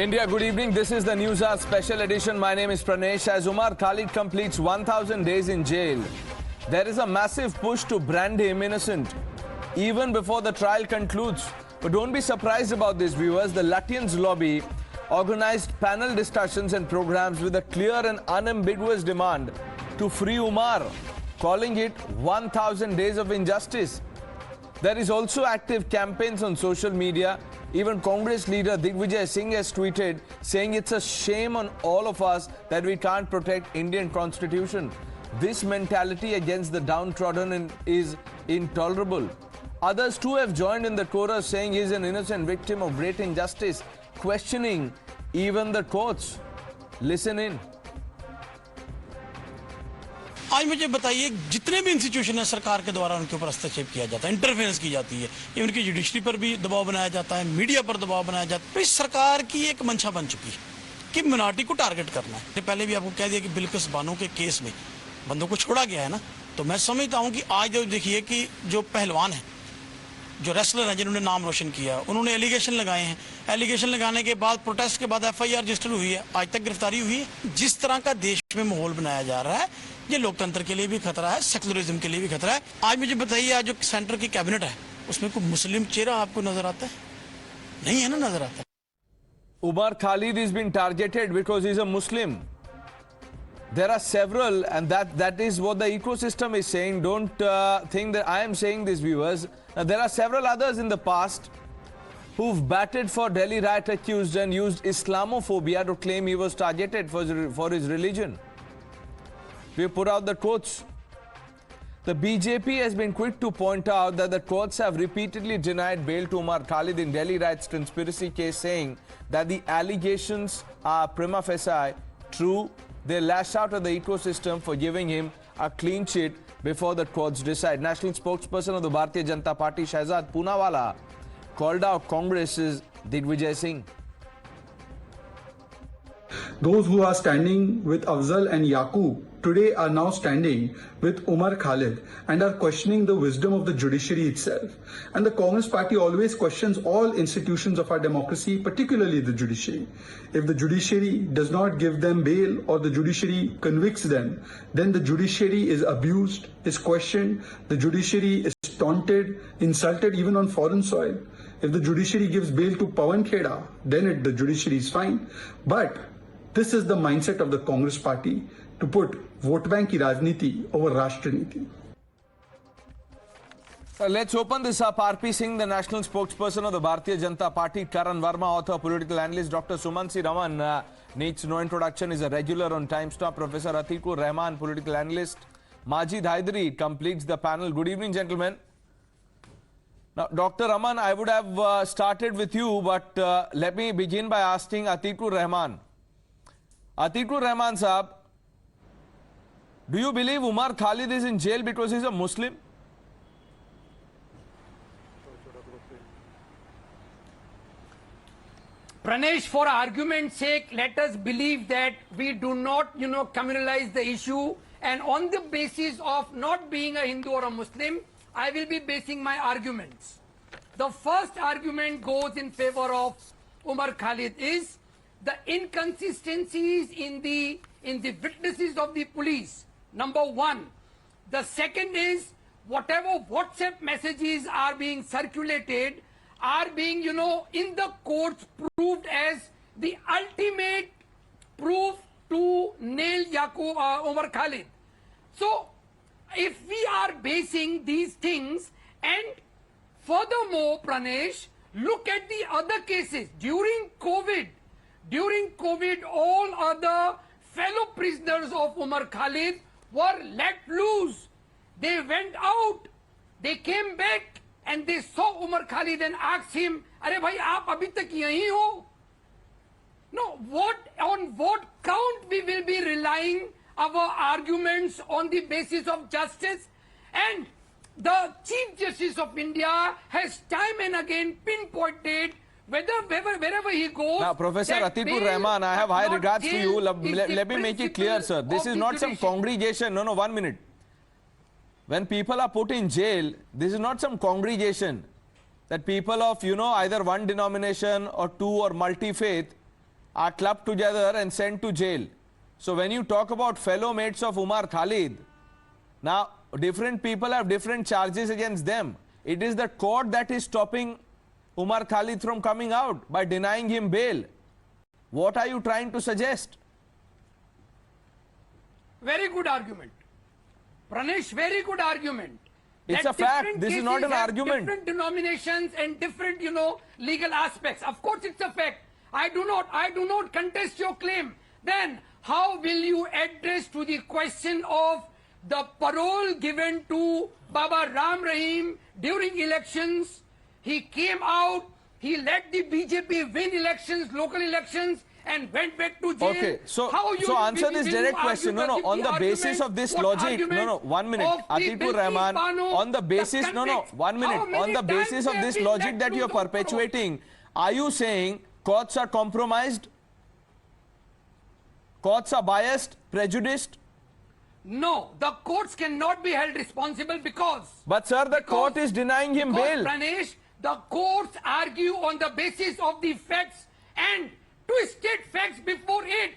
India, good evening. This is the Newshour special edition. My name is Pranesh. As Umar Khalid completes 1,000 days in jail, there is a massive push to brand him innocent, even before the trial concludes. But don't be surprised about this, viewers. The Lutyens lobby organized panel discussions and programs with a clear and unambiguous demand to free Umar, calling it 1,000 days of injustice. There is also active campaigns on social media. Even Congress leader Digvijaya Singh has tweeted saying it's a shame on all of us that we can't protect Indian constitution. This mentality against the downtrodden is intolerable. Others too have joined in the chorus saying he's an innocent victim of great injustice, questioning even the courts. Listen in. आज मुझे बताइए जितने भी institution है सरकार के द्वारा उनके ऊपर हस्तक्षेप किया जाता है, इंटरफेरेंस की जाती है, इवन की जुडिशरी पर भी दबाव बनाया जाता है, मीडिया पर दबाव बनाया जाता है। तो इस सरकार की एक मंशा बन चुकी है कि मिनॉरिटी को टारगेट करना है। पहले भी आपको कह दिया कि बिल्किस बानो के केस में बंदों को छोड़ा गया है ना, तो मैं समझता हूँ कि आज जो देखिए कि जो पहलवान है, जो रेसलर हैं जिन्होंने नाम रोशन किया, उन्होंने एलिगेशन लगाए हैं। एलिगेशन लगाने के बाद प्रोटेस्ट के बाद एफआईआर रजिस्टर हुई है, आज तक गिरफ्तारी हुई है। जिस तरह का देश में माहौल बनाया जा रहा है, ये लोकतंत्र के लिए भी खतरा है, सेक्युलरिज्म के लिए भी खतरा है। आज मुझे बताइए, आज जो सेंटर की कैबिनेट है उसमें कोई मुस्लिम चेहरा आपको नजर आता है? नहीं है ना, नजर आता है। Umar Khalid is being targeted because he's a Muslim. There are several, and that is what the ecosystem is saying. Don't think that I am saying this, viewers. Now, there are several others in the past who've batted for Delhi riot accused and used Islamophobia to claim he was targeted for his religion. We put out the quotes. The BJP has been quick to point out that the courts have repeatedly denied bail to Umar Khalid in Delhi riots conspiracy case, saying that the allegations are prima facie true. They lash out at the ecosystem for giving him a clean sheet before the courts decide. National spokesperson of the Bharatiya Janata Party, Shahzad Poonawala, called out Congress's Digvijaya Singh. Those who are standing with Afzal and Yakub today are now standing with Umar Khalid and are questioning the wisdom of the judiciary itself. And the Congress party always questions all institutions of our democracy, particularly the judiciary. If the judiciary does not give them bail or the judiciary convicts them, then the judiciary is abused, is questioned, the judiciary is taunted, insulted even on foreign soil. If the judiciary gives bail to Pawan Kheda, then the judiciary is fine. But this is the mindset of the Congress party, to put vote bank ki rajniti over Rashtra Niti. Let's open this up. RP Singh, the national spokesperson of the Bharatiya Janata Party, Karan Verma, author, political analyst, Dr. Sumansi Raman, needs no introduction, is a regular on Time Stop. Professor Atiq Ur Rehman, political analyst. Majid Haidari completes the panel. Good evening, gentlemen. Now, Dr. Raman, I would have started with you, but let me begin by asking Atiq Ur Rehman. Atiq Ur Rehman Saab, do you believe Umar Khalid is in jail because he's a Muslim? Pranesh, for argument's sake, let us believe that we do not, communalize the issue, and on the basis of not being a Hindu or a Muslim, I will be basing my arguments. The first argument goes in favor of Umar Khalid is the inconsistencies in the witnesses of the police. Number one. The second is whatever WhatsApp messages are being circulated are being, in the courts proved as the ultimate proof to nail Yakub, Umar Khalid. So, if we are basing these things, and furthermore, Pranesh, look at the other cases. During COVID, all other fellow prisoners of Umar Khalid were let loose. They went out, they came back, and they saw Umar Khalid and asked him, "Arey bhai, aap abhi tak yahi ho?" No, on what count we will be relying our arguments on the basis of justice? And the Chief Justice of India has time and again pinpointed wherever he goes. Now, Professor Atiq Ur Rehman, I have high regards to you. Let me make it clear, sir. This is not some congregation. No, 1 minute. When people are put in jail, this is not some congregation that people of, either one denomination or two or multi-faith are clubbed together and sent to jail. So when you talk about fellow mates of Umar Khalid, now different people have different charges against them. It is the court that is stopping Umar Khalid from coming out by denying him bail. What are you trying to suggest? Very good argument. Pranesh, very good argument. It's That a fact. different This is not cases an have argument. Different denominations and different, legal aspects. Of course, it's a fact. I do not contest your claim. Then, how will you address to the question of the parole given to Baba Ram Rahim during elections? He came out, he let the BJP win elections, local elections, and went back to jail. Okay, so How answer this direct question. No, on the basis of this logic, 1 minute. Atiq Ur Rehman, on the basis, 1 minute. On the basis of this logic that you are perpetuating, are you saying courts are compromised? Courts are biased, prejudiced? No, the courts cannot be held responsible because... But sir, the court is denying him bail. Pranesh, the courts argue on the basis of the facts and to state facts before it.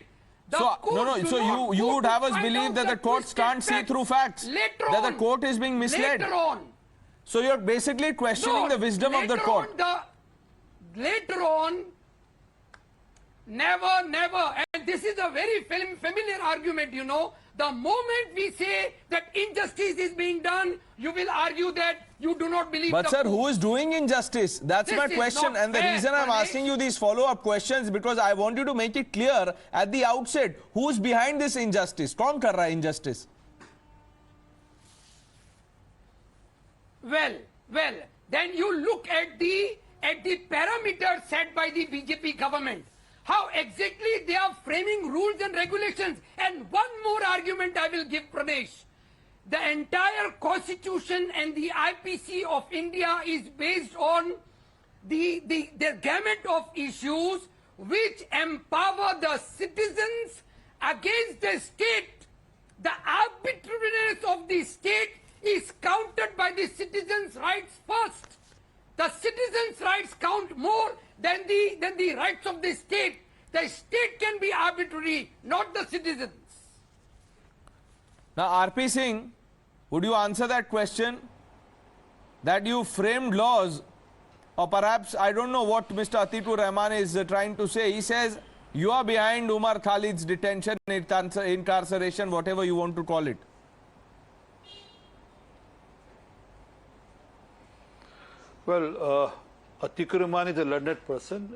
So you would have us believe that the courts can't see through facts. That the court is being misled. Later on. So you're basically questioning the wisdom of the court. Later on, never, and this is a very familiar argument, The moment we say that injustice is being done, you will argue that you do not believe But sir, who is doing injustice? That's my question. And the reason I'm asking you these follow-up questions because I want you to make it clear at the outset who's behind this injustice. Kaun kar raha hai injustice? Well, then you look at the parameters set by the BJP government. How exactly they are framing rules and regulations. And one more argument I will give, Pranesh. The entire constitution and the IPC of India is based on the gamut of issues which empower the citizens against the state. The arbitrariness of the state is counted by the citizens' rights first. The citizens' rights count more than the rights of the state. The state can be arbitrary, not the citizens. Now, R.P. Singh, would you answer that question? That you framed laws, or perhaps, I don't know what Mr. Atiq Ur Rehman is trying to say. He says, you are behind Umar Khalid's detention, incarceration, whatever you want to call it. Well, Atiq Ur Rehman is a learned person,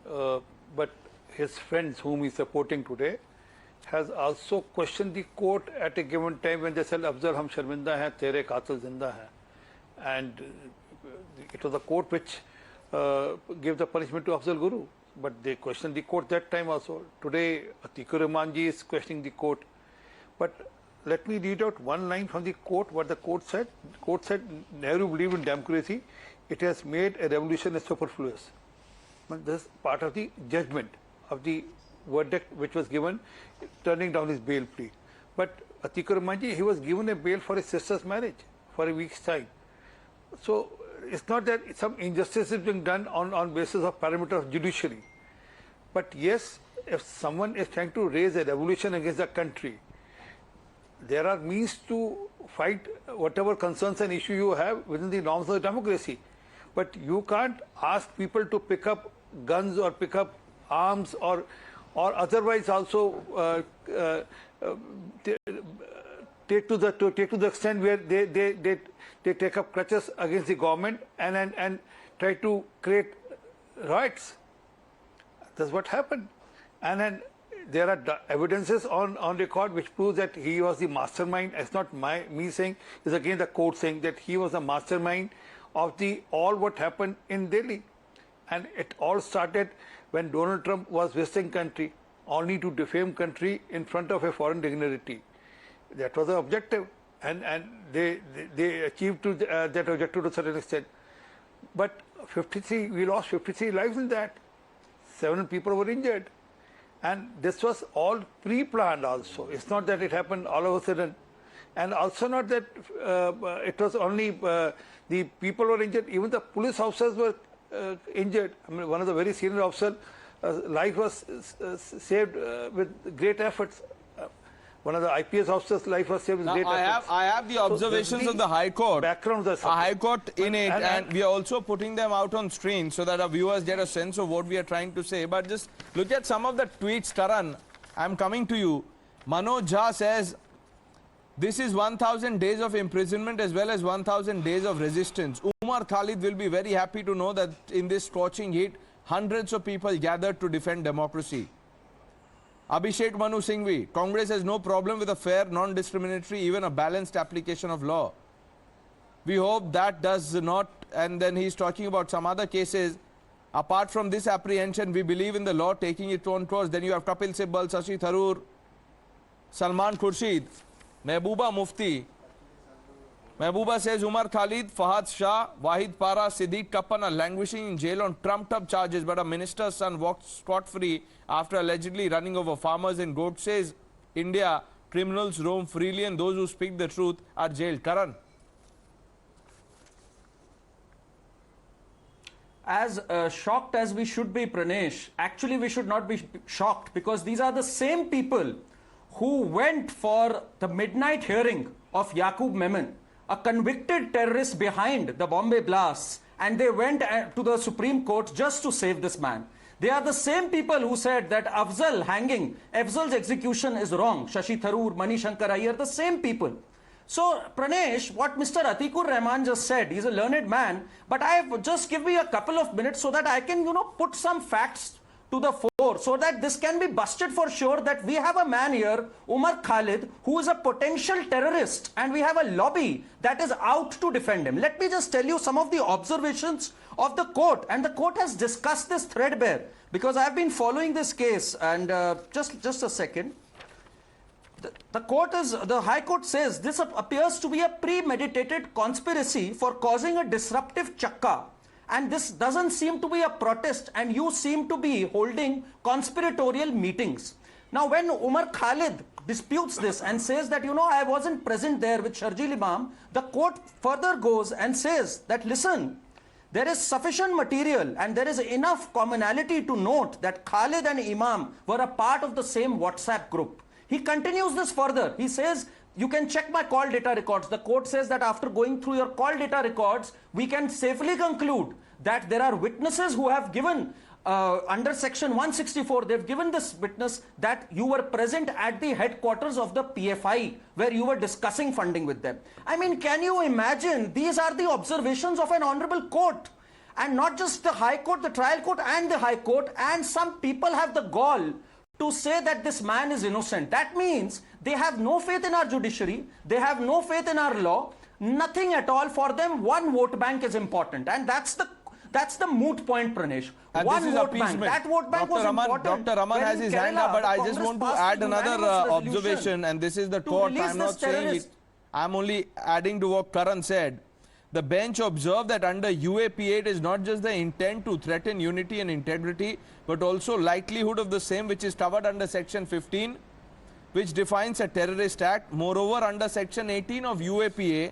but his friends whom he is supporting today has also questioned the court at a given time when they said, Afzal, hum sharminda hai, tere qatil zinda hai. And it was the court which gave the punishment to Afzal Guru. But they questioned the court that time also. Today, Atiq Ur Rehman ji is questioning the court. But let me read out one line from the court, what the court said. The court said, Nehru believed in democracy. It has made a revolution superfluous. But this is part of the judgment of the verdict which was given, turning down his bail plea. But Atiq Ur Rehman ji, he was given a bail for his sister's marriage for a week's time. So it's not that some injustice is being done on basis of parameter of judiciary. But yes, if someone is trying to raise a revolution against the country, there are means to fight whatever concerns and issue you have within the norms of the democracy. But you can't ask people to pick up guns or pick up arms or otherwise also take to the extent where they take up crutches against the government and try to create riots. That's what happened. And then there are evidences on record which proves that he was the mastermind. It's not me saying, it's again the court saying that he was the mastermind of all what happened in Delhi. And it all started when Donald Trump was visiting country only to defame country in front of a foreign dignitary. That was the objective, and they achieved that objective to a certain extent. But we lost 53 lives in that. 7 people were injured, and this was all pre-planned. Also, it's not that it happened all of a sudden, and also not that it was only the people were injured. Even the police officers were injured. I mean, one of the very senior officers life was saved with great efforts. One of the IPS officers' life was saved with great efforts. I have the observations of the High Court. Background of the High Court in it, and we are also putting them out on screen so that our viewers get a sense of what we are trying to say. But just look at some of the tweets, Karan. I'm coming to you. Manoj Jha says, this is 1,000 days of imprisonment as well as 1,000 days of resistance. Umar Khalid will be very happy to know that in this scorching heat, hundreds of people gathered to defend democracy. Abhishek Manu Singhvi, Congress has no problem with a fair, non-discriminatory, even a balanced application of law. We hope that does not, and then he's talking about some other cases. Apart from this apprehension, we believe in the law taking its own course. Then you have Kapil Sibal, Shashi Tharoor, Salman Khurshid, Mehbooba Mufti. Mehbooba says Umar Khalid, Fahad Shah, Wahid Para, Siddiq Kappan are languishing in jail on trumped-up charges, but a minister's son walked scot-free after allegedly running over farmers in goat. Says India, criminals roam freely and those who speak the truth are jailed. Karan. As shocked as we should be, Pranesh, actually we should not be shocked, because these are the same people who went for the midnight hearing of Yakub Memon, a convicted terrorist behind the Bombay blasts, and they went to the Supreme Court just to save this man. They are the same people who said that Afzal's execution is wrong. Shashi Tharoor, Mani Shankar Iyer, the same people. So, Pranesh, what Mr. Atiq Ur Rehman just said, he's a learned man, but just give me a couple of minutes so that I can, put some facts to the fore, so that this can be busted for sure, that we have a man here, Umar Khalid, who is a potential terrorist, and we have a lobby that is out to defend him. Let me just tell you some of the observations of the court, and the court has discussed this threadbare, because I have been following this case, and just a second. The High Court says this appears to be a premeditated conspiracy for causing a disruptive chakka. And this doesn't seem to be a protest, and you seem to be holding conspiratorial meetings. Now, when Umar Khalid disputes this and says that, I wasn't present there with Sharjeel Imam, the court further goes and says that, listen, there is sufficient material and there is enough commonality to note that Khalid and Imam were a part of the same WhatsApp group. He continues this further. He says, you can check my call data records. The court says that after going through your call data records, we can safely conclude that there are witnesses who have given, under section 164, they've given this witness that you were present at the headquarters of the PFI, where you were discussing funding with them. I mean, can you imagine? These are the observations of an honorable court. And not just the High Court, the trial court and the High Court. And some people have the gall to say that this man is innocent. That means they have no faith in our judiciary, they have no faith in our law, nothing at all. For them, one vote bank is important, and that's the moot point, Pranesh. And one this is vote bank. That vote bank was important. Dr. Raman has his hand up, but I just want to add another observation, and this is the court. I'm not saying it. I'm only adding to what Karan said. The bench observed that under UAP8 is not just the intent to threaten unity and integrity, but also likelihood of the same, which is covered under section 15, which defines a terrorist act. Moreover, under section 18 of UAPA,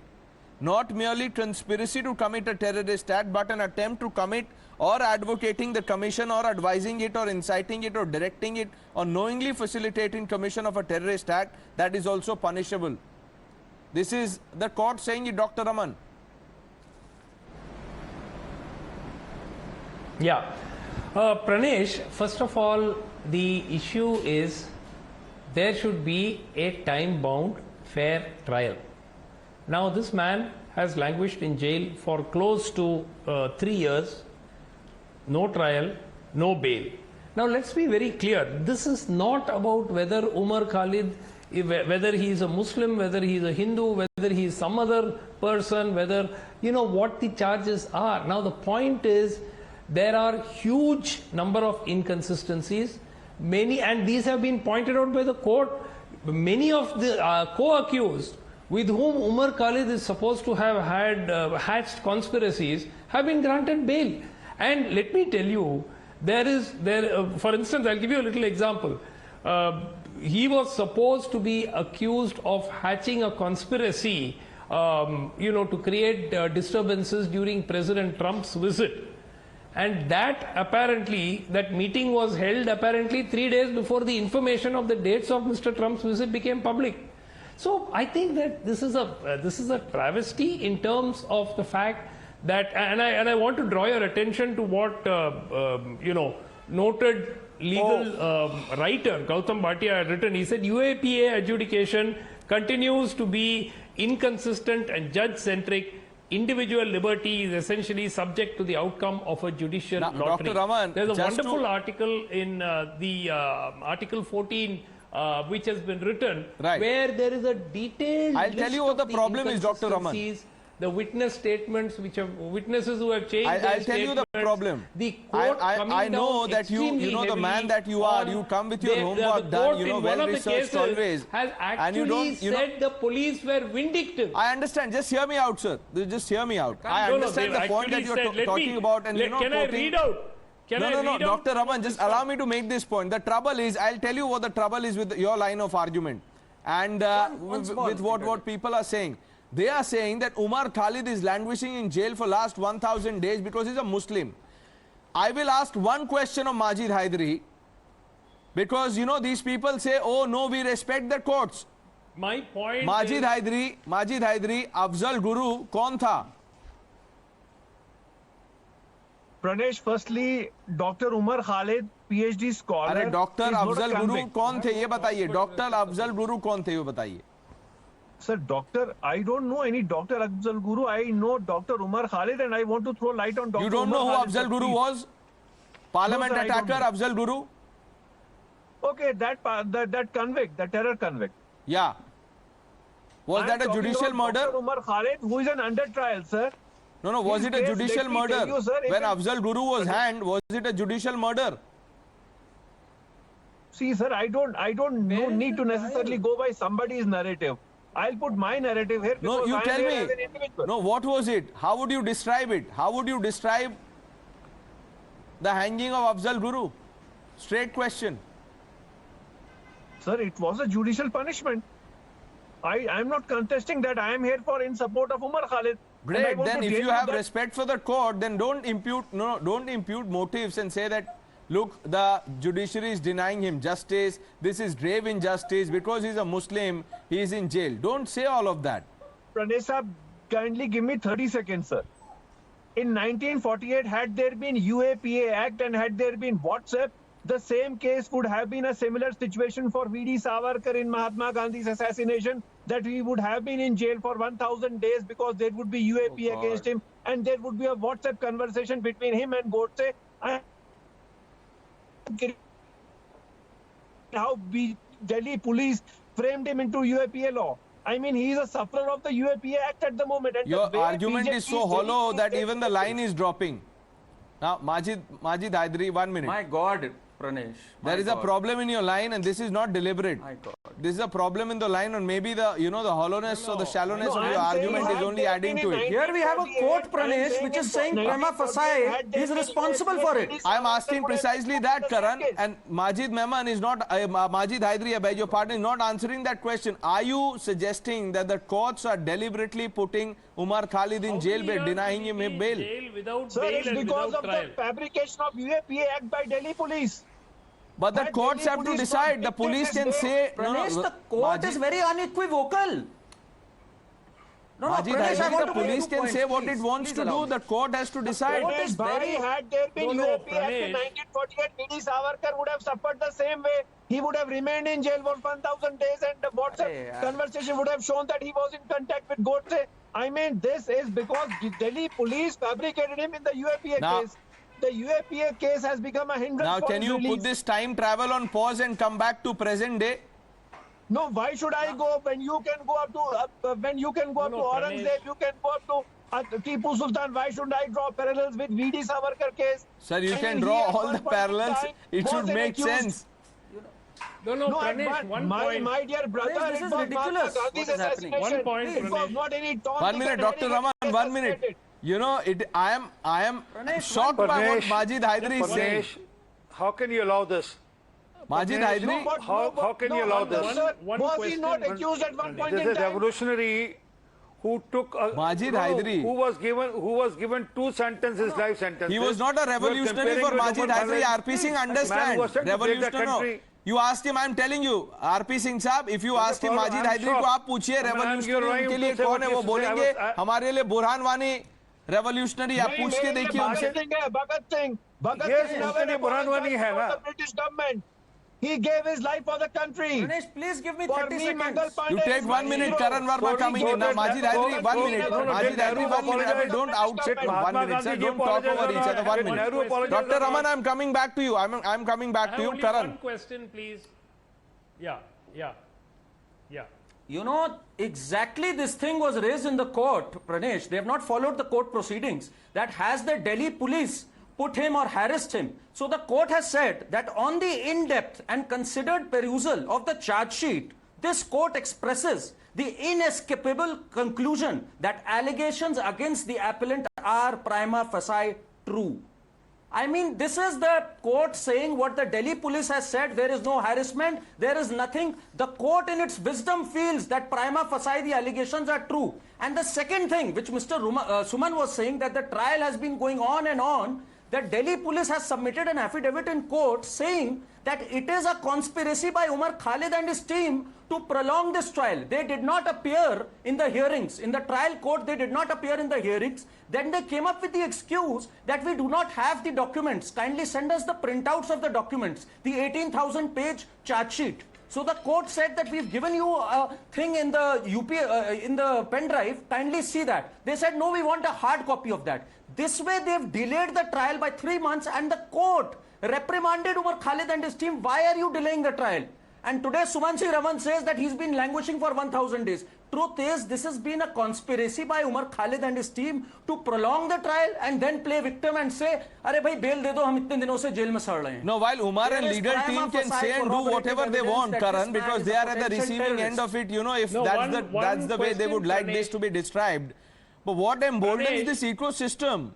not merely conspiracy to commit a terrorist act, but an attempt to commit or advocating the commission or advising it or inciting it or directing it or knowingly facilitating commission of a terrorist act, that is also punishable. This is the court saying it, Dr. Raman. Yeah. Pranesh, first of all, the issue is there should be a time-bound, fair trial. Now, this man has languished in jail for close to 3 years, no trial, no bail. Now, let's be very clear. This is not about whether Umar Khalid, whether he is a Muslim, whether he is a Hindu, whether he is some other person, whether, what the charges are. Now, the point is, there are huge number of inconsistencies, many, and these have been pointed out by the court. Many of the co-accused with whom Umar Khalid is supposed to have had hatched conspiracies have been granted bail. And let me tell you, for instance, I'll give you a little example. He was supposed to be accused of hatching a conspiracy, to create disturbances during President Trump's visit. And that apparently, that meeting was held apparently 3 days before the information of the dates of Mr. Trump's visit became public. So I think that this is a travesty in terms of the fact that, and I want to draw your attention to what noted legal writer Gautam Bhatia had written. He said UAPA adjudication continues to be inconsistent and judge-centric. Individual liberty is essentially subject to the outcome of a judicial lottery. Dr. Raman, there's a wonderful article in the Article 14 which has been written, where there is a detailed I'll tell you what the problem is, Dr. Raman. The witness statements, which have witnesses who have changed their I'll tell you the problem. The court I know that you know the man that you are. You come with your homework done, well researched always. Has actually and you don't, said the police were vindictive. I understand. Just hear me out, sir. Just hear me out. I understand the point that you're talking about, and can I read out? No, Dr. Raman, just allow me to make this point. The trouble is, I'll tell you what the trouble is with your line of argument, and with what people are saying. They are saying that Umar Khalid is languishing in jail for last 1,000 days because he's a Muslim. I will ask one question of Majid Hydari, because these people say, oh no, we respect the courts. My point Majid Hydari, Afzal Guru, kaun tha? Pranesh, firstly, Dr. Umar Khalid, PhD scholar. अरे doctor Afzal Guru कौन थे ये बताइए. Doctor Afzal Guru कौन थे ये बताइए. Sir, doctor, I don't know any Dr. Afzal Guru. I know Dr. Umar Khalid, and I want to throw light on Dr. You don't Umar know who Khalid, Afzal Guru was? Parliament no, sir, attacker Afzal Guru? Okay, that convict, the terror convict. Yeah. Was that a judicial murder? Dr. Umar Khalid, who is an under trial, sir. No, was it a judicial murder? You, sir, when Afzal Guru was hanged, was it a judicial murder? See, sir, I don't need to necessarily go by somebody's narrative. I'll put my narrative here. No, you tell me. No, what was it? How would you describe it? How would you describe the hanging of Afzal Guru? Straight question. Sir, it was a judicial punishment. I am not contesting that. I am here in support of Umar Khalid. Great. Then if you have respect for the court, then don't impute motives and say that, look, the judiciary is denying him justice. This is grave injustice because he's a Muslim. He is in jail. Don't say all of that. Pranesh Saab, kindly give me 30 seconds, sir. In 1948, had there been UAPA Act and had there been WhatsApp, the same case would have been a similar situation for V.D. Savarkar in Mahatma Gandhi's assassination, that he would have been in jail for 1,000 days because there would be UAPA against him, and there would be a WhatsApp conversation between him and Godse. How Delhi police framed him into UAPA law. I mean, he is a sufferer of the UAPA Act at the moment. And your argument is so hollow that even the line is dropping. Now, Majid Hydari, 1 minute. My God, Pranesh. There is a problem in your line, and this is not deliberate. My God. This is a problem in the line, and maybe the the hollowness or the shallowness of your argument is only adding to it. Here we have a quote, Pranesh, which is saying prima facie he is responsible for it. I am asking precisely that, Karan, and Majid Mehman is not, Majid Hydari, I beg your pardon, is not answering that question. Are you suggesting that the courts are deliberately putting Umar Khalid in jail, denying him bail? Sir, it's because of the fabrication of UAPA Act by Delhi police. But the courts have to decide. The police can say... Pranesh, the court is very unequivocal. Majid Hydari, the police can say what it wants to do. The court has to decide. Had there been UAPA Act in 1948, V.D. Savarkar would have suffered the same way. He would have remained in jail for 1,000 days, and the WhatsApp conversation would have shown that he was in contact with Godse. I mean, this is because Delhi police fabricated him in the UAPA case. The UAPA case has become a hindrance. Now, can you put this time travel on pause and come back to present day? No, why should I go when you can go up to Aurangzeb, you can go up to Tipu Sultan? Why should I draw parallels with V.D. Savarkar case? Sir, you can draw all the parallels. It should make sense. No, Pranesh, one point. My dear brother, Pranesh, this is ridiculous. What is happening? One point, it was not any 1 minute, Dr. Raman, 1 minute. I am shocked by what Majid Hydari is saying. How can you allow this? Majid Hydari? How can you allow this? Was he not accused at one point in time? This is a revolutionary who took Majid Hydari. who was given 2 sentences, life sentences. He was not a revolutionary for Majid Hydari. RP Singh understand. Revolutionary. You asked him, I'm telling you, RP Singh साहब, if you asked him Majid Hydari को आप पूछिए revolutionary उनके लिए कौन है वो बोलेंगे हमारे लिए बुरहान वानी revolutionary आप पूछ के देखिए उनसे Bhagat Singh बुरहान वानी है ना British government. He gave his life for the country. Pranesh, please give me For 30 me, seconds. Mangal Pandey You take is 1 minute, hero. Karan Verma coming in. Now, Majid Hydari, 1 minute. Majid Hydari, 1 minute. I mean, don't outsit 1 minute, sir. Don't talk over each other. 1 minute. Dr. Raman, I'm coming back to you. I'm coming back to you. Only Karan. one question, please. Yeah. You know, exactly this thing was raised in the court, Pranesh. They have not followed the court proceedings. That has the Delhi police put him or harassed him. So the court has said that on the in-depth and considered perusal of the charge sheet, this court expresses the inescapable conclusion that allegations against the appellant are prima facie true. I mean, this is the court saying what the Delhi police has said. There is no harassment. There is nothing. The court in its wisdom feels that prima facie the allegations are true. And the second thing, which Mr. Suman was saying, that the trial has been going on and on, that Delhi police has submitted an affidavit in court saying that it is a conspiracy by Umar Khalid and his team to prolong this trial. They did not appear in the hearings. In the trial court, they did not appear in the hearings. Then they came up with the excuse that we do not have the documents. Kindly send us the printouts of the documents, the 18,000-page charge sheet. So the court said that we've given you a thing in the in the pen drive. Kindly see that. They said, no, we want a hard copy of that. This way, they've delayed the trial by 3 months, and the court reprimanded Umar Khalid and his team. Why are you delaying the trial? And today, Sumanshi Raman says that he's been languishing for 1,000 days. Truth is, this has been a conspiracy by Umar Khalid and his team to prolong the trial and then play victim and say, "Arey bhai, bail de do, hum itne dino se jail mein sar rahe hain." No, while Umar and legal team can say and do whatever they want, Karan, because they are at the receiving end of it, you know, if that's the way they would like this to be described. But what emboldens this ecosystem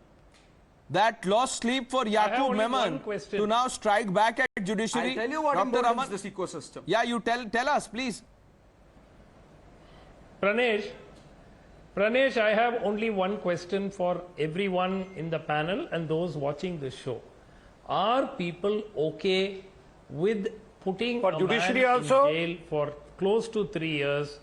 that lost sleep for Yakub Memon to now strike back at judiciary? I'll tell you what emboldens this ecosystem. Yeah, you tell us, please. Pranesh, I have only one question for everyone in the panel and those watching this show. Are people okay with putting a judiciary man also? in jail for close to 3 years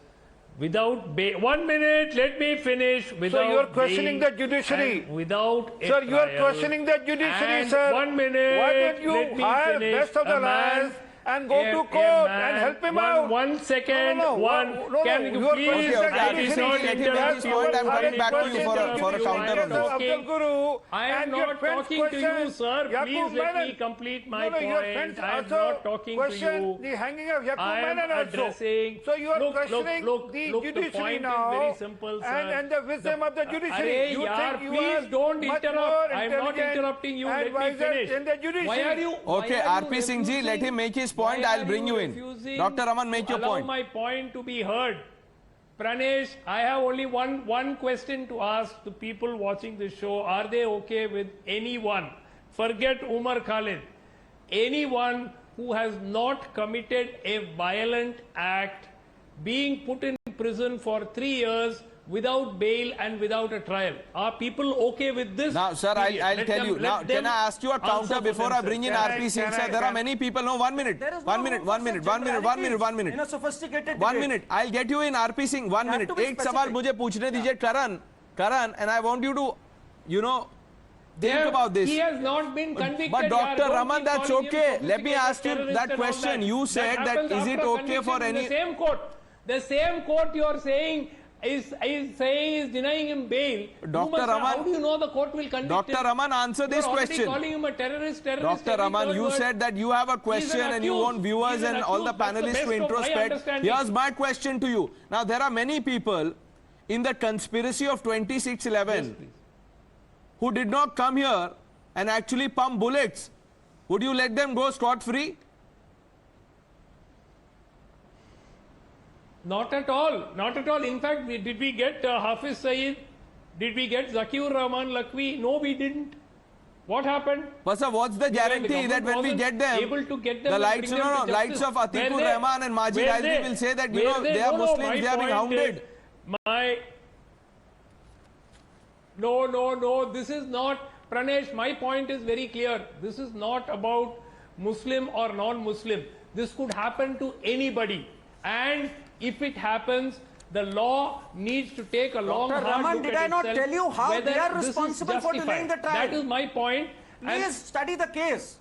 without bail? 1 minute, let me finish. Without so you are questioning the judiciary. Without a sir, you are trial. questioning the judiciary, And sir. 1 minute. Why don't you let me hire finish. best of the A man, lawyers and go to court and help him out? 1 second. Can you are please? questioning the I did not judiciary. interrupt this you. point, I'm coming back to you for a counter on this. Abdul Guru, I am and your not friends talking to you, question sir. Yakub Please let Menon. me complete my No, your friends point. I am also not talking to question you. the hanging of Yakub I am Menon also. addressing. So you are questioning look, the the judiciary point now is very simple, sir. and the wisdom of the judiciary. Arey, You yaar, think you please are don't much interrupt. more I am not intelligent interrupting you. and Let me wiser finish. in the judiciary. Why are you? Okay, RP Singh ji, let him make his point. I'll bring you in. Dr. Raman, make your point. Allow my point to be heard. Pranesh, I have only one question to ask the people watching this show. Are they okay with anyone? Forget Umar Khalid. Anyone who has not committed a violent act being put in prison for 3 years without bail and without a trial. Are people okay with this? Now, sir, I'll tell you. Now, can I ask you a counter before I bring in RP Singh, sir? There are many people. No, 1 minute. There is no 1 minute, room 1 for minute, such 1 minute, 1 minute, 1 minute. In a sophisticated 1 debate. minute. I'll get you in RP Singh. 1 minute. to be एक सवाल मुझे पूछने दीजिए, Karan, and I want you to, you know, think about this. He has not been convicted. But Dr. Don't Raman, keep that's calling him okay. Let me sophisticated ask you terrorist that and all question. that. You said that happens is it after okay for conviction in any... The same court you are saying is denying him bail. Dr. Raman, how do you know the court will convict Dr. him? Raman, answer this You are already question. calling him a terrorist. Dr. Raman, you said that you have a question and you want viewers and all the panelists to introspect. Here's my question to you. Now, there are many people in the conspiracy of 26/11 who did not come here and actually pump bullets. Would you let them go scot-free? Not at all. Not at all. In fact, did we get Hafiz Saeed? Did we get Atiq Ur Rehman Lakwi? No, we didn't. What happened? But sir, what's the guarantee that when we get them, able to get them the and lights, bring them to lights of justice? Atiq Ur Rehman and Majid Hydari will say that, you know, they are Muslims, they are being hounded. No. This is not, Pranesh, my point is very clear. This is not about Muslim or non-Muslim. This could happen to anybody. And if it happens, the law needs to take a long, hard Rahman, look did at I not itself tell you how whether they are this is responsible for delaying the justified. trial? That is my point. Please study the case.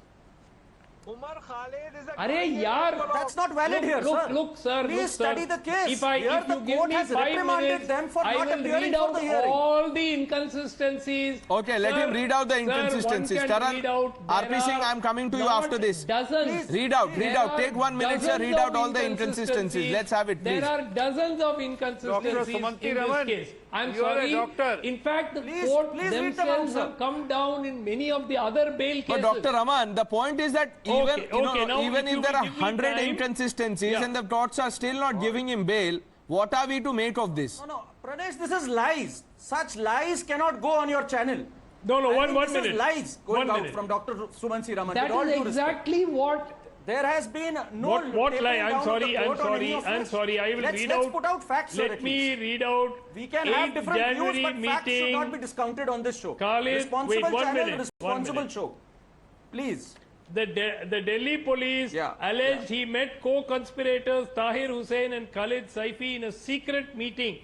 Umar Khalid is a Arey yaar, That's not valid here, sir. Look, sir. Please study the case. Here Here the you give court me has 5 reprimanded minutes, them for I not will appearing read for out the hearing. all the inconsistencies. Okay, let him read out the inconsistencies. Sir, one can Taran, read out. RP Singh, I'm coming to you not after this. Dozens. Read out. There Take 1 minute, sir. dozens Read out of all the inconsistencies. Let's have it, please. There are dozens of inconsistencies in this case. I'm sorry. In fact, the court please read them out, themselves sir. have come down in many of the other bail cases. But Dr. Raman, the point is that even if there are 100 inconsistencies and the courts are still not giving him bail, what are we to make of this? No, Pranesh, this is lies. Such lies cannot go on your channel. No, I one think minute. This is lies going One out minute. from Dr. Sumansi Raman. That With all is due respect. exactly what. There has been no What tapering lie? down I'm of the sorry. court on any of I'm this. sorry. I will let's put out facts, sir, Let at me least. read out. We can have 8th different January views, but facts should not be meeting. discounted on this show. Khalid, responsible wait, 1 channel, minute, 1 responsible minute. show. Please. The Delhi police alleged he met co-conspirators Tahir Hussain and Khalid Saifi in a secret meeting.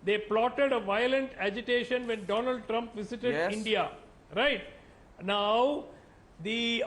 They plotted a violent agitation when Donald Trump visited India. Right? Now, in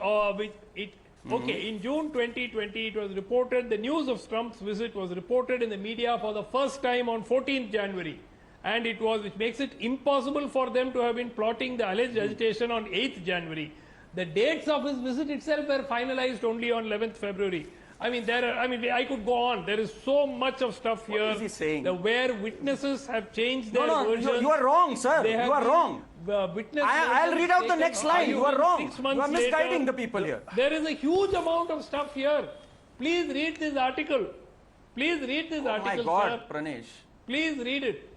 June 2020, it was reported, the news of Trump's visit was reported in the media for the first time on 14th January. And which makes it impossible for them to have been plotting the alleged agitation on 8th January. The dates of his visit itself were finalized only on 11th February. I could go on. There is so much of stuff here. What is he saying? Where witnesses have changed their versions. You are wrong, sir. You are wrong. I'll read out the next line. You are wrong. You are misguiding the people here. There is a huge amount of stuff here. Please read this article. Please read this article, my God, sir. Pranesh. Please read it.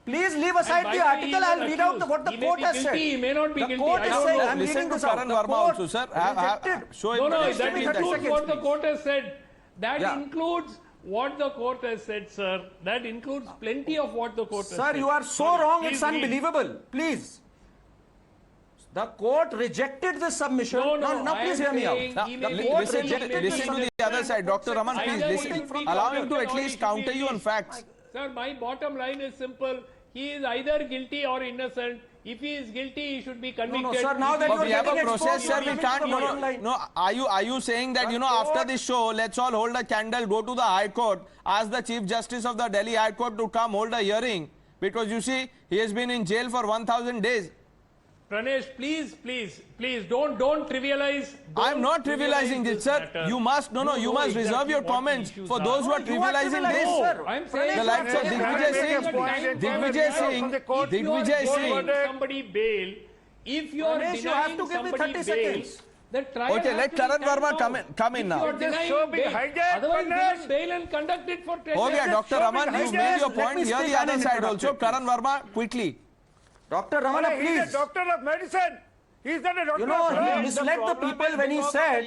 Please leave aside the article. I'll read out what the court has said. He may not be guilty. The court is saying, I'm Listen reading to this out. Karan The Verma court also, sir. rejected. Show him. No, that Give me 30 includes seconds, what the please. court has said. That includes what the court has said, sir. That includes plenty of what the court has said. Sir, you are so wrong, it's unbelievable. Please. The court rejected this submission. No, please hear me out. The court Listen rejected this to the other side. Dr. Raman, please listen. Allow him to at least counter you on facts. Sir, my bottom line is simple. He is either guilty or innocent. If he is guilty, he should be convicted. No, sir, now that But you are we have a getting process, exposed, sir. you We are can't. coming to the bottom line. No. Are you saying that after this show, let's all hold a candle, go to the High Court, ask the Chief Justice of the Delhi High Court to come hold a hearing, because you see he has been in jail for 1,000 days. Pranesh, please don't trivialize. I'm not trivializing this, sir. matter. You must you must reserve your comments for those who are trivializing this. sir. I'm saying The likes of Digvijay Singh. Somebody bail. If you are Pranesh, you have denying to give me somebody 30 bail, seconds. the trial Okay, has let to be Karan carried Verma out. come in If now. you are denying bail, otherwise give him bail and conduct it for 10 Okay, days. Dr. Raman, you made your Let me point. Hear speak the other side uninterrupted, also. Karan Verma, quickly. Dr. Ramana, He's a please. doctor of medicine. He's not a doctor You know, of he law. misled the people when he said,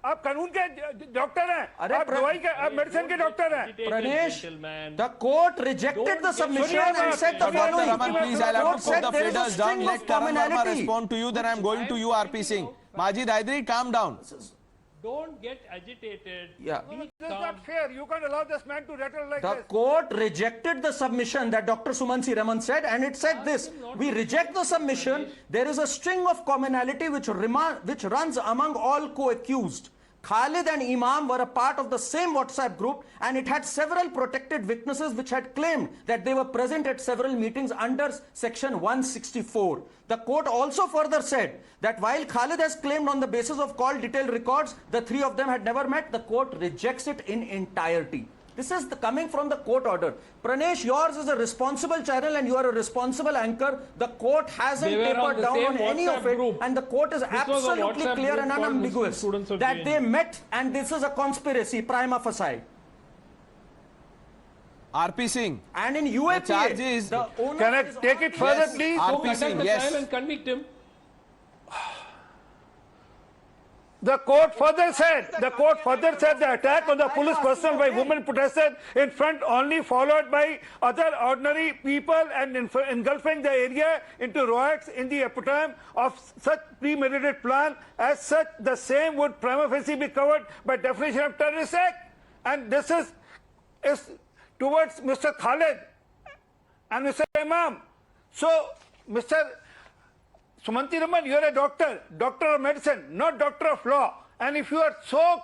आप कानून के doctor हैं, आप दवाई के, आप medicine के doctor हैं. Pranesh, the court rejected the submission and said the Dr. following. Raman, please, I'll have Court to said put the there is a faders down. string Let of Karan Verma commonality. respond to you, then I'm going to you, RP Singh. Majid Hydari, calm down. Don't get agitated. Yeah. This is not fair. You can't allow this man to rattle like The this. court rejected the submission that Dr. Sumansi Raman said, and it said this: we reject the submission. There is a string of commonality which runs among all co-accused. Khalid and Imam were a part of the same WhatsApp group, and it had several protected witnesses which had claimed that they were present at several meetings under section 164. The court also further said that while Khalid has claimed on the basis of call detailed records, the three of them had never met, the court rejects it in entirety. This is coming from the court order. Pranesh, yours is a responsible channel and you are a responsible anchor. The court hasn't They were on tapered the down same on any of WhatsApp it, group. and the court is was a absolutely WhatsApp clear group and called unambiguous Muslim Students of that JNU. they met, and this is a conspiracy prima facie. RP Singh. And in The UAPA, charge is- the owner Can I is take it further, Yes, please? RP Conduct Singh, the yes. trial and convict him. The court further said the attack on the police personnel by women protested in front only, followed by other ordinary people and engulfing the area into riots in the epitome of such premeditated plan. As such, the same would prima facie be covered by definition of terrorist act. And this is towards Mr. Khalid and Mr. Imam. So, Mr. Sumanti Raman, you are a doctor of medicine, not doctor of law. And if you are so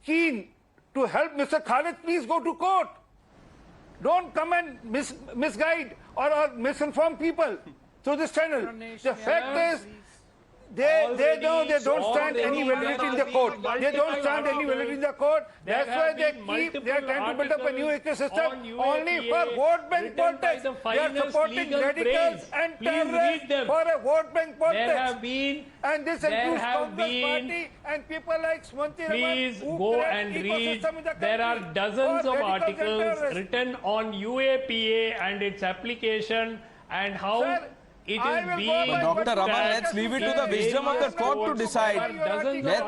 keen to help Mr. Khalid, please go to court. Don't come and misguide or misinform people through this channel. The fact is, they know they don't stand any validity in the court. They don't stand any validity in the court. That's why they are trying to build up a new ecosystem only for vote bank politics. They are supporting radicals and terrorists for a vote bank politics. And this includes Congress Party and people like Smanti Raman. Please go and read. There are dozens of articles written on UAPA and its application and how it is being... Dr. Raman, let's leave it to the wisdom of the court to decide.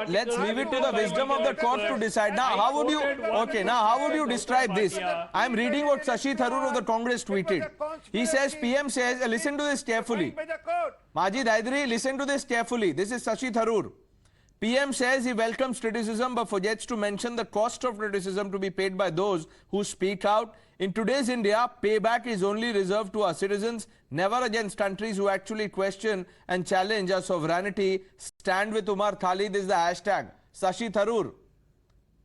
Let's leave it to the wisdom of the court to decide. Now, how would you... Okay, now how would you describe this? I'm reading what Shashi Tharoor of the Congress tweeted. He says, PM says, listen to this carefully. Majid Hydari, listen to this carefully. This is Shashi Tharoor. PM says he welcomes criticism but forgets to mention the cost of criticism to be paid by those who speak out. In today's India, payback is only reserved to our citizens, never against countries who actually question and challenge our sovereignty. Stand with Umar Khalid is the hashtag. Shashi Tharoor,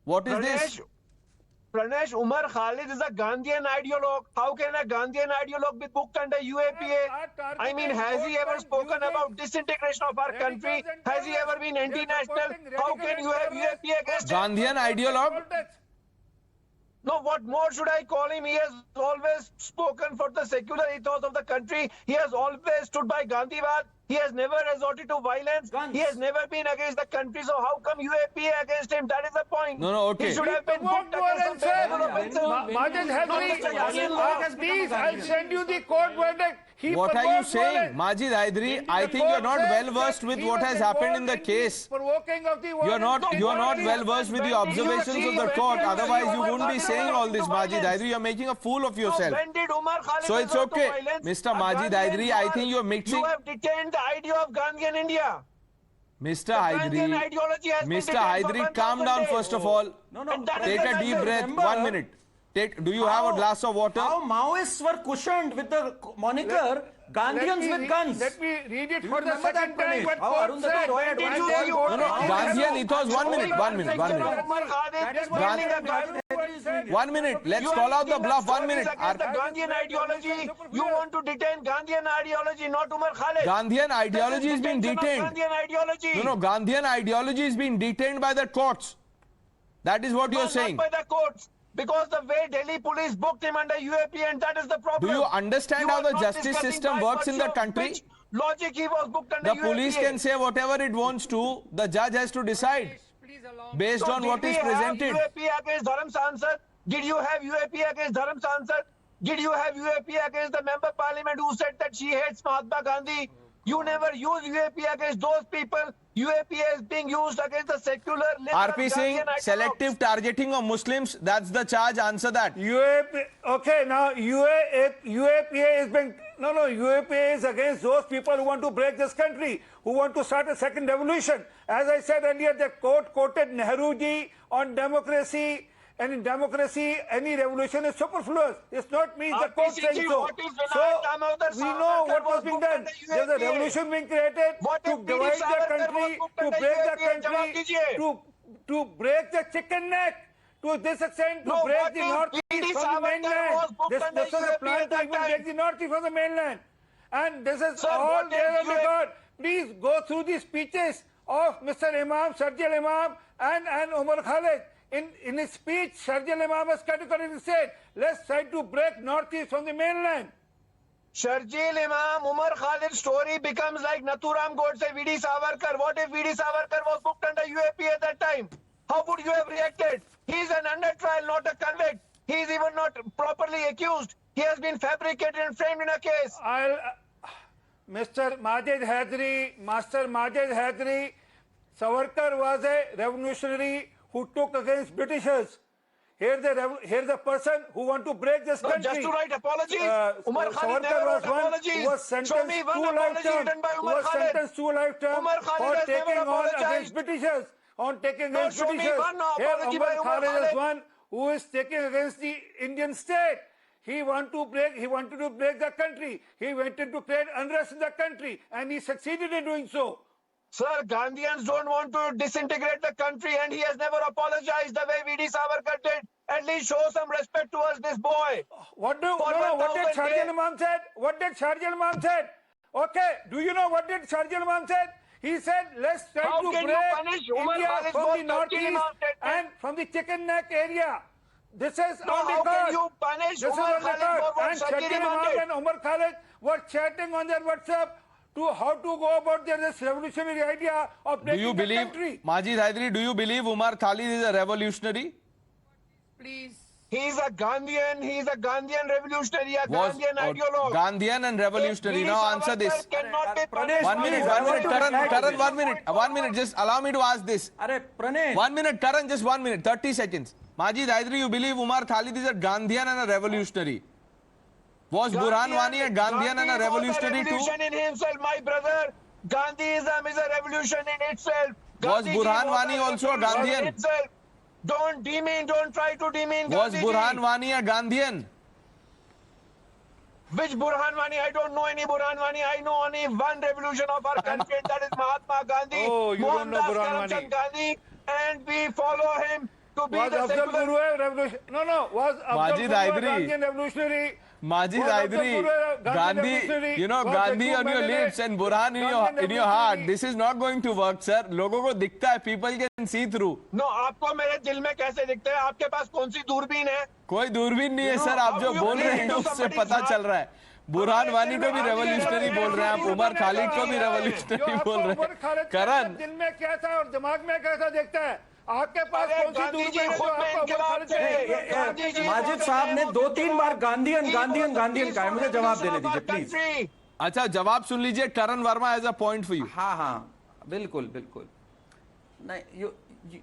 what is this? Pranesh, Umar Khalid is a Gandhian ideologue. How can a Gandhian ideologue be booked under UAPA? I mean, has he ever spoken about disintegration of our country? Has he ever been anti-national? How can you have UAPA against Gandhian ideologue? No, what more should I call him? He has always spoken for the secular ethos of the country. He has always stood by Gandhiwad. He has never resorted to violence. He has never been against the country. So how come UAPA against him? That is the point. No, okay. He should have been booked against Majid Hydari, please, I'll send you the court verdict. What are you saying? Majid Hydari, I think you're not well versed with what has happened in the case. You're not well versed with the observations of the court. Otherwise, you wouldn't be saying all this, Majid Hydari. You're making a fool of yourself. So it's okay. Mr. Majid Hydari, I think you're mixing... You have detained the idea of Gandhi in India. Mr. Hydari, calm down first of all. Take a deep breath. 1 minute. Do you have a glass of water? How Maoists were cushioned with the moniker Gandhians with guns. Let me read it for the second time. What court said. Gandhian ethos. 1 minute. 1 minute. 1 minute. Let's call out the bluff. 1 minute. The Gandhian ideology. You want to detain Gandhian ideology, not Umar Khalid. Gandhian ideology is being detained. Gandhian ideology. No, Gandhian ideology is being detained by the courts. That is what you're saying. Not by the courts. Because the way Delhi police booked him under UAP, and that is the problem. Do you understand how the justice system works in the country? Logic he was booked under The police can say whatever it wants to. The judge has to decide based on what is presented. UAP against Dharam Sansad? Did you have UAP against Dharam Sansad? Did you have UAP against the member parliament who said that she hates Mahatma Gandhi? You never use UAP against those people. UAP is being used against the secular... RP Singh, selective targeting of Muslims, that's the charge. Answer that. UAP, okay, now UAPA is being... No, UAPA is against those people who want to break this country, who want to start a second revolution. As I said earlier, the court quoted Nehruji on democracy. And in democracy, any revolution is superfluous. It's not me, the court saying so. So, we know what was being done. There's a revolution being created to divide the country, to break the country, to break the chicken neck. To this extent, to break the Northeast from the mainland. This was a plan to even break the Northeast from the mainland. And this is all there on record. Please go through the speeches of Mr. Imam, Sharjil Imam and Umar Khalid. In his speech, Sharjil Imam has categorically said, let's try to break Northeast from the mainland. Sharjil Imam, Umar Khalid's story becomes like Nathuram Godse, V.D. Savarkar. What if V.D. Savarkar was booked under UAP at that time? How would you have reacted? He's an under trial, not a convict. He's even not properly accused. He has been fabricated and framed in a case. Master Majid Hydari, Savarkar was a revolutionary who took against Britishers. Here's a person who want to break this country. Just to write apologies. Umar Khalid Savarkar never was wrote one apologies. who was sentenced Show me one to apology lifetime. written by Who Umar was Khalid. sentenced to lifetime Umar Khalid for has never taking on apologized. against Britishers. On taking against show me Britishers. one Here apology by Umar Umar Khalid is Khalid. one who is taking against the Indian state. He wanted to break the country. He wanted to create unrest in the country, and he succeeded in doing so. Sir, Gandhians don't want to disintegrate the country, and he has never apologized the way V.D. Savarkar did. At least show some respect towards this boy. What did Sergeant Imam said? What did Sergeant Imam said? Okay, do you know what did Sergeant Imam said? He said, let's try How to can break you punish Umar India Khalid's from most the touching northeast Imam statement? and from the chicken neck area. This is No, on how record. can you punish This is Umar on Khalid record. for what And Sergeant Sergeant Imam Imam did? and Umar Khalid were chatting on their WhatsApp to how to go about this revolutionary idea of Do breaking you the believe, country. Majid Hydari, do you believe Umar Khalid is a revolutionary? Please. He's a Gandhian revolutionary, a Gandhian ideologue. Gandhian and revolutionary. Now answer this. Cannot be Pranesh, punished. 1 minute, I 1 want minute, to Karan, reply to Karan, this. 1 minute, just allow me to ask this. Arey, Pranesh. 1 minute, Karan, just 1 minute, 30 seconds. Majid Hydari, you believe Umar Khalid is a Gandhian and a revolutionary? Was Burhan Wani a Gandhian and a revolutionary too? Was a revolution in himself, my brother. Gandhiism is a revolution in itself. Was Gandhiji Burhan was Wani a also a revolution in Gandhian? itself. Don't try to demean Was Gandhiji. Burhan Wani a Gandhian? Which Burhan Wani? I don't know any Burhan Wani. I know only one revolution of our country, and that is Mahatma Gandhi. Oh, you don't know Burhan Wani. Karamchand Gandhi, and we follow him to be Was the Afzal secular. Guru a revolution? No. Was Afzal Majid Guru a Hydari. Gandhian revolutionary? Majid Was Afzal Hydari, Guru a Gandhian Gandhi, revolutionary? you know, Was Gandhi Yakub on your Mehmet lips and Burhan in your Gandhian heart. revolutionary? This is not going to work, sir. लोगों को दिखता है, people can see through. No, आपको मेरे दिल में कैसे दिखता है? आपके पास कौन सी दूरबीन है? कोई दूरबीन नहीं है You सर, know, आप how जो do you बोल play रहे हैं into उससे somebody's पता heart? चल रहा है. बुरहान वानी को भी हमारे रेवोल्यूशनरी दिल में बोल रहे हैं आप, आगे उमर बढ़ खालिद को भी रहे हैं। रेवोल्यूशनरी बोल रहे हैं. करण, दिल में कैसा और दिमाग में कैसा देखता है? आपके पास अरे कौन सी गांधी जी दूरबीन है जो खुद में आपको उमर इनकलाब खालिद से से गांधी जी माजिद साहब ने 2-3 बार गांधीयन कहा है, मुझे जवाब देने दीजिए प्लीज. अच्छा जवाब सुन लीजिए. Karan Verma has a point for you. हाँ, बिल्कुल. नहीं,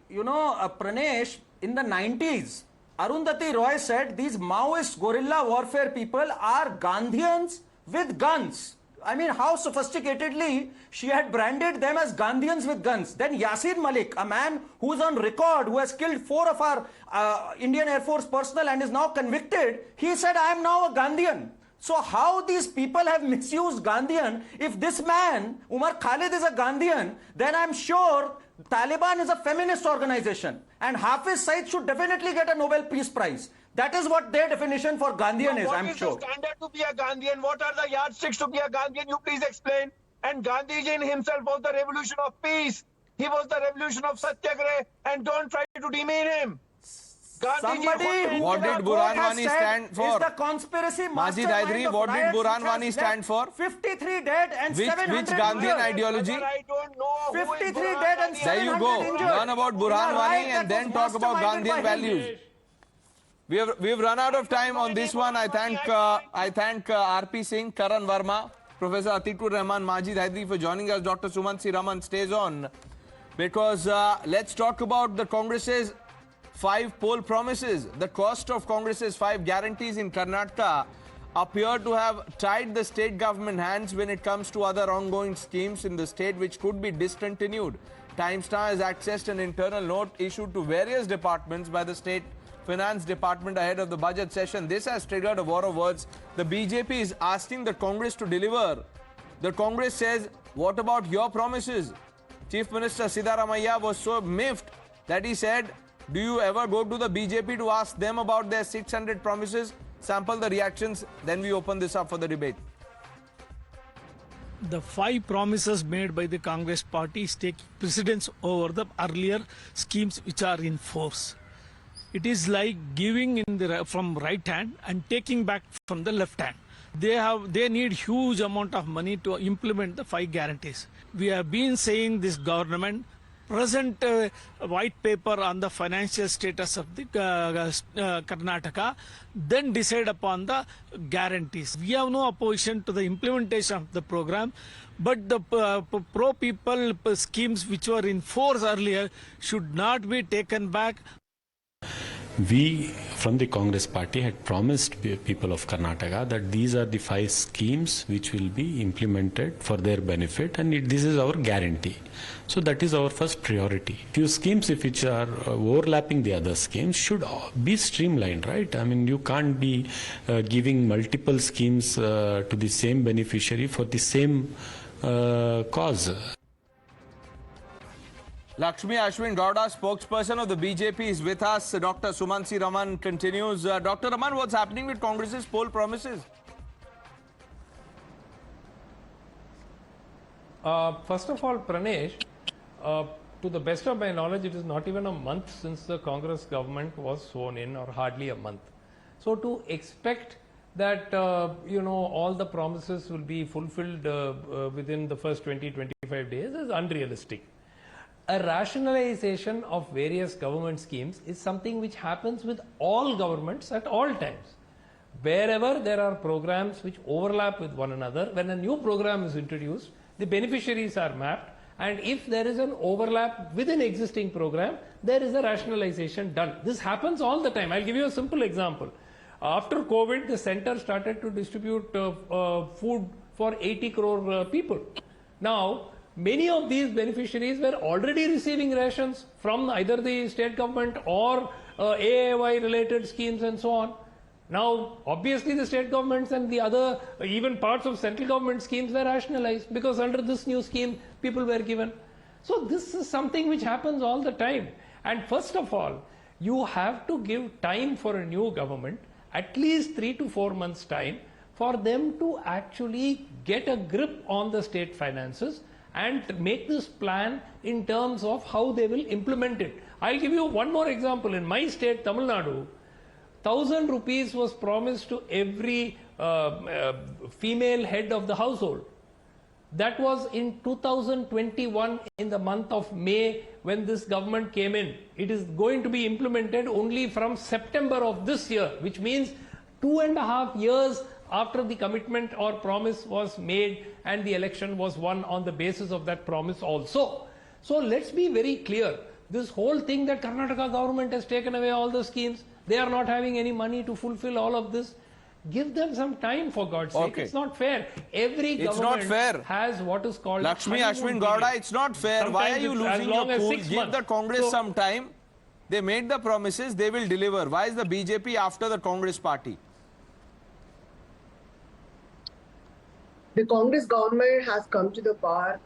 you know, Pranesh, in the 90s, Arundhati Roy said these Maoist guerrilla warfare people are Gandhians with guns. I mean, how sophisticatedly she had branded them as Gandhians with guns. Then Yasin Malik, a man who is on record, who has killed 4 of our Indian Air Force personnel and is now convicted, he said, I am now a Gandhian. So how these people have misused Gandhian? If this man, Umar Khalid, is a Gandhian, then I'm sure Taliban is a feminist organization. And Hafiz Saeed should definitely get a Nobel Peace Prize. That is what their definition for Gandhian is, I'm sure. What is the standard to be a Gandhian? What are the yardsticks to be a Gandhian? You please explain. And Gandhiji in himself was the revolution of peace. He was the revolution of Satyagrah. And don't try to demean him. Somebody who What the did court Burhan has Wani said stand for? is the conspiracy Majid mastermind Hydari, of what did riots Burhan which Wani has stand left for? 53 dead and Which 700 Gandhian injured. ideology? I don't know who is 53 Burhan dead and Wani. There you 700 go. injured. Learn about In Burhan a Wani riot and that then was talk about masterminded Gandhian by him. values. We've run out of time on this one. I thank RP Singh, Karan Verma, Professor Atiq Ur Rehman, Majid Hydari for joining us. Dr. Sumansi Raman stays on because let's talk about the Congress's 5 poll promises. The cost of Congress's 5 guarantees in Karnataka appear to have tied the state government hands when it comes to other ongoing schemes in the state which could be discontinued. Time Star has accessed an internal note issued to various departments by the state Finance Department ahead of the budget session. This has triggered a war of words. The BJP is asking the Congress to deliver. The Congress says, what about your promises? Chief Minister Siddaramaiah was so miffed that he said, do you ever go to the BJP to ask them about their 600 promises? Sample the reactions, then we open this up for the debate. The 5 promises made by the Congress party take precedence over the earlier schemes which are in force. It is like giving from right hand and taking back from the left hand. They need huge amount of money to implement the 5 guarantees. We have been saying this government present white paper on the financial status of the Karnataka, then decide upon the guarantees. We have no opposition to the implementation of the program, but the pro-people schemes which were in force earlier should not be taken back. We from the Congress party had promised people of Karnataka that these are the 5 schemes which will be implemented for their benefit, and this is our guarantee. So that is our first priority. Few schemes, if which are overlapping the other schemes, should be streamlined, right? I mean, you can't be giving multiple schemes to the same beneficiary for the same cause. Lakshmi Ashwin Gowda, spokesperson of the BJP, is with us. Dr. Sumansi Raman continues. Dr. Raman, what's happening with Congress's poll promises? First of all, Pranesh, to the best of my knowledge, it is not even a month since the Congress government was sworn in, or hardly a month. So to expect that, all the promises will be fulfilled within the first 20-25 days is unrealistic. A rationalization of various government schemes is something which happens with all governments at all times. Wherever there are programs which overlap with one another, when a new program is introduced, the beneficiaries are mapped, and if there is an overlap with an existing program, there is a rationalization done. This happens all the time. I'll give you a simple example. After COVID, the center started to distribute food for 80 crore people. Now, many of these beneficiaries were already receiving rations from either the state government or AAY related schemes and so on. Now, obviously the state governments and the other, even parts of central government schemes were rationalized, because under this new scheme, people were given. So this is something which happens all the time. And first of all, you have to give time for a new government, at least 3 to 4 months time, for them to actually get a grip on the state finances and make this plan in terms of how they will implement it. I'll give you one more example. In my state, Tamil Nadu, 1,000 rupees was promised to every female head of the household. That was in 2021 in the month of May when this government came in. It is going to be implemented only from September of this year, which means 2.5 years after the commitment or promise was made and the election was won on the basis of that promise also. So let's be very clear. This whole thing that Karnataka government has taken away all the schemes, they are not having any money to fulfill all of this. Give them some time, for God's sake. Okay. It's not fair. Every government has what is called Lakshmi Ashwin Gowda, it's not fair. Sometimes Why are you it's as losing your long as cool? 6 Give months. the Congress some time. They made the promises, they will deliver. Why is the BJP after the Congress party? The Congress government has come to the power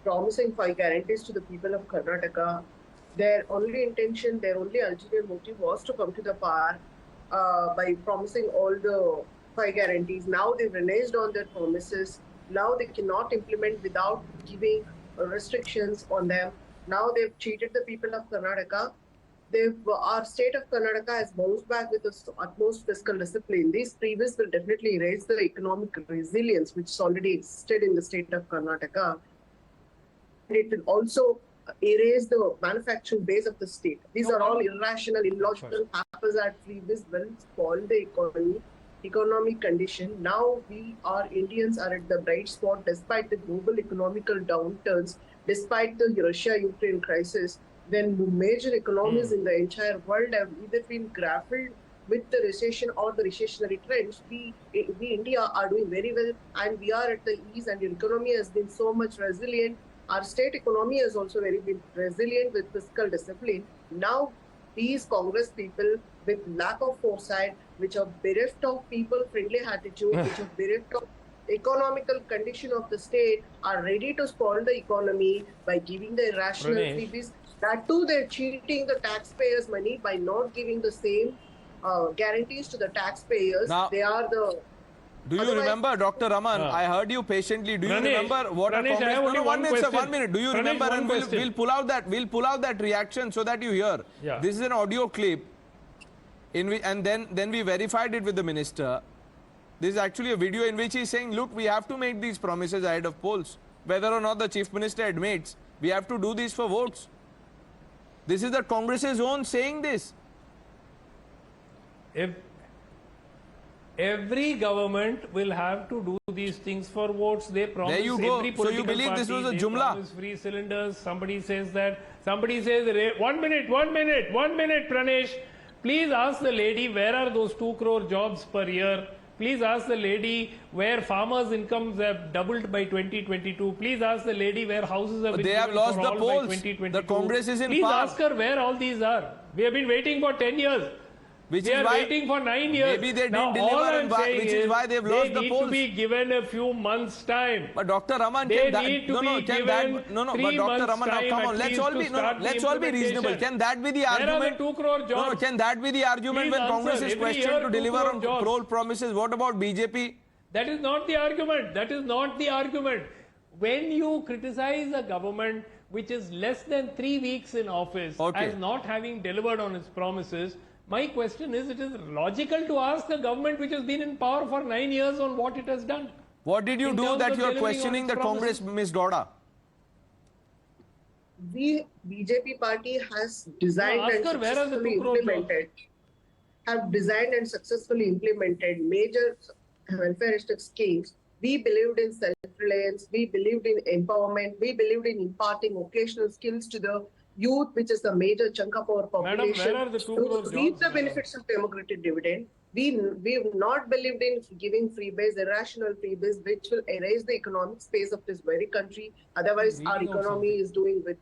promising 5 guarantees to the people of Karnataka. Their only intention, their only ulterior motive was to come to the power by promising all the 5 guarantees. Now they've reneged on their promises. Now they cannot implement without giving restrictions on them. Now they've cheated the people of Karnataka. Our state of Karnataka has bounced back with the utmost fiscal discipline. These previous will definitely raise the economic resilience which already existed in the state of Karnataka. It will also erase the manufacturing base of the state. These are all irrational, illogical, haphazard freebies will spoil the economic condition. Now we Indians are at the bright spot despite the global economical downturns, despite the Russia-Ukraine crisis, when major economies in the entire world have either been grappled with the recession or the recessionary trends. We India are doing very well, and we are at the ease, and the economy has been so much resilient. Our state economy has also been resilient with fiscal discipline. Now, these Congress people with lack of foresight, which are bereft of people-friendly attitude, which are bereft of economical condition of the state, are ready to spoil the economy by giving the irrational freebies. That too, they're cheating the taxpayers' money by not giving the same guarantees to the taxpayers. Now, they are the. Do you remember, Dr. Raman? I heard you patiently. Do you remember what a Congress? I have only one question. 1 minute. Do you remember? And we'll pull out that. We'll pull out that reaction so that you hear. Yeah. This is an audio clip. And then we verified it with the minister. This is actually a video in which he's saying, look, we have to make these promises ahead of polls. Whether or not the chief minister admits, we have to do these for votes. This is the Congress's own saying this. If every government will have to do these things for votes, they promise. There you go. Every So you political believe party, this was a they jumla? promise free cylinders. Somebody says that. Somebody says, 1 minute, 1 minute, 1 minute, Pranesh. Please ask the lady where are those 2 crore jobs per year. Please ask the lady where farmers' incomes have doubled by 2022. Please ask the lady where houses have been They have given lost for the all by polls. 2022. The Congress is in Please power. ask her where all these are. We have been waiting for 10 years. Which They is are why waiting for 9 years. maybe they Now, didn't all deliver, I'm and why, saying which is why they've lost the They polls. need to be given a few months' time. But Dr. Raman, They can that, need to no, no, be can given that, no, no, but 3 Dr. months' Raman, now time come on, at let's least all to be, no, no, start the let's all be reasonable. implementation. Can that be the Where are argument? the 2 crore jobs? No, no, can that be the argument Please when answer. Congress is Every questioned year, to 2 deliver crore on jobs. parole promises? What about BJP? That is not the argument. That is not the argument. When you criticize a government which is less than 3 weeks in office as not having delivered on its promises, my question is, it is logical to ask a government which has been in power for 9 years on what it has done. What did you in do terms that of you are delivering on questioning its the Congress, promises? Ms. Gowda? The BJP party has designed No, ask and her, where are the successfully 2 crore jobs? implemented, have designed and successfully implemented major welfareistic schemes. We believed in self-reliance, we believed in empowerment, we believed in imparting vocational skills to the youth, which is the major chunk of our Madam, population, where are the 2 to crore reap jobs, the madam? benefits of democratic dividend. We've not believed in giving freebies, irrational freebies, which will erase the economic space of this very country. Otherwise, our Reading out economy is doing with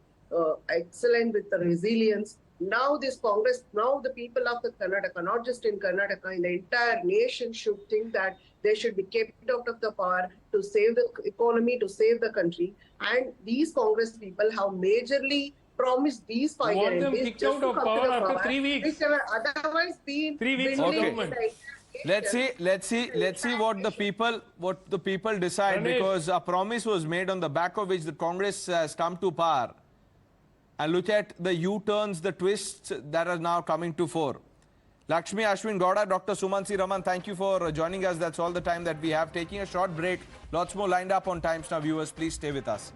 excellent with the resilience. Now this Congress, now the people of the Karnataka, not just in Karnataka, in the entire nation should think that they should be kept out of the power to save the economy, to save the country. And these Congress people have majorly promised these 5 want them guarantees kicked just out to of come to power the after power, 3 weeks. which have otherwise been 3 weeks of building government. Let's see what the people decide, Pranesh. because a promise was made on the back of which the Congress has come to power. And look at the U-turns, the twists that are now coming to fore. Lakshmi Ashwin Gowda, Dr. Sumansi Raman, thank you for joining us. That's all the time that we have. Taking a short break. Lots more lined up on Times Now. Viewers, please stay with us.